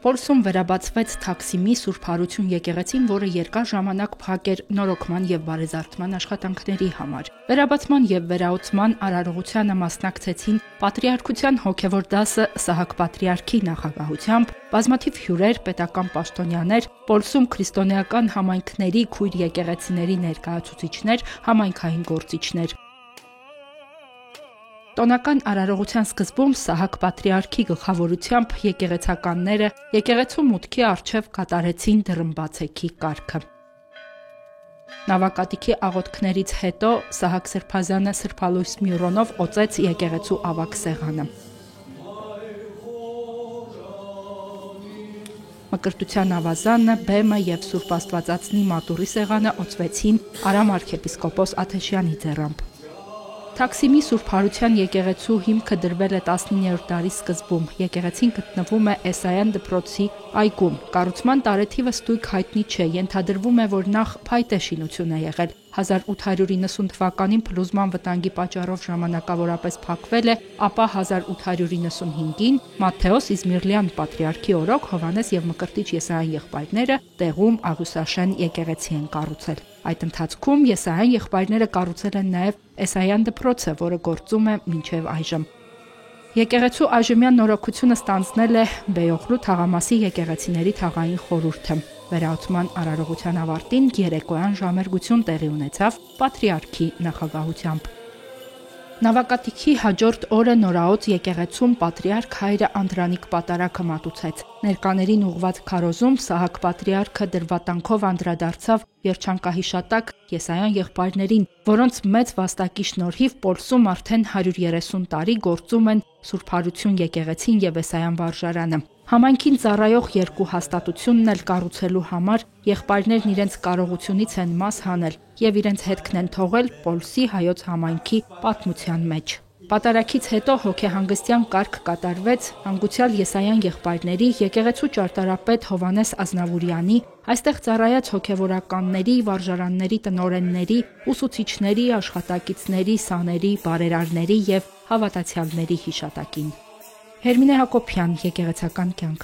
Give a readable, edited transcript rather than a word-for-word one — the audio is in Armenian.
Պոլսում վերաբացվեց Թաքսիմի Սուրբ Հարություն եկեղեցին, որը երկար ժամանակ փակ էր նորոգման եւ բարեզարդման աշխատանքների համար։ Վերաբացման եւ վերահոսման արարողությանը մասնակցեցին Պատրիարքության հոգեվոր դասը Սահակ Պատրիարքի նախագահությամբ, բազմաթիվ հյուրեր, պետական պաշտոնյաներ, Պոլսում քրիստոնեական համայնքների քույր եկեղեցիների ներկայացուցիչներ, համայնքային գործիչներ։ Տոնական արարողության սկզբում Սահակ Պատրիարքի գլխավորությամբ եկեղեցականները եկեղեցու մուտքի առջև կատարեցին դռնբացեքի կարգը։ Նավակատիքի աղոթքներից հետո Սահակ Սրբազանը սրբալույս մյուրոնով օծեց եկեղեցու ավագ սեղանը։ Մկրտության ավազանը, բեմը եւ Սուրբ Աստվածածնի մատուռի սեղանը օծվեցին Արամ arczepiskopos Աթեշյանի ձեռամբ։ Թաքսիմի Սուրբ Հարության եկեղեցու հիմքը դրվել է 19-րդ դարի սկզբում։ Եկեղեցին գտնվում է Էսայան դպրոցի այգում։ Կառուցման տարեթիվը ստույգ հայտնի չէ, ենթադրվում է, որ նախ փայտե շինություն է եղել։ 1890 թվականին փլուզման վտանգի պատճառով ժամանակավորապես փակվել է, ապա 1895-ին Մատթեոս Իզմիրլյան պատրիարքի օրոք Հովհաննես եւ Մկրտիչ Եսայան եղբայրները տեղում Աղյուսաշեն եկեղեցի են կառուցել։ Այդ ընթացքում Եսայան եղբայրները կառուցել են նաև Էսայան դպրոցը, որը գործում է մինչև այժմ։ Եկեղեցու այժմյան նորոգությունը ստանձնել է Բեյոխլու թաղամասի եկեղեցիների թաղային խորհուրդը։ Վերահոսման արարողության ավարտին երեկոյան ժամերգություն տեղի ունեցավ Պատրիարքի նախագահությամբ։ Նավակատիքի հաջորդ օրը նորաոց եկեղեցում Պատրիարք հայրը Անդրանիկ Պատարագը մատուցեց։ Ներկաներին ուղված քարոզում Սահակ Պատրիարքը դրվատանքով անդրադարձավ երջանկահիշատակ Եսայան եղբայրներին, որոնց մեծ վաստակի շնորհիվ Պոլսում արդեն 130 տարի գործում են Սուրբ Հարություն եկեղեցին եւ Եսայան վարժարանը։ Համայնքին ծառայող երկու հաստատությունն էլ կառուցելու համար եղբայրներն իրենց կարողությունից են մաս հանել եւ իրենց հետքն են թողել Պոլսի հայոց համայնքի պատմության մեջ։ Պատարագից հետո հոգեհանգստյան կարգ կատարվեց հանգուցյալ Եսայան եղբայրների եկեղեցու ճարտարապետ Հովհաննես Ազնավուրյանի, այստեղ ծառայած հոգևորականների, վարժարանների տնօրենների, ուսուցիչների, աշխատակիցների, սաների, բարերարների եւ հավատացյալների հիշատակին։ Հերմինե Հակոբյան, Եկեղեցական կյանք։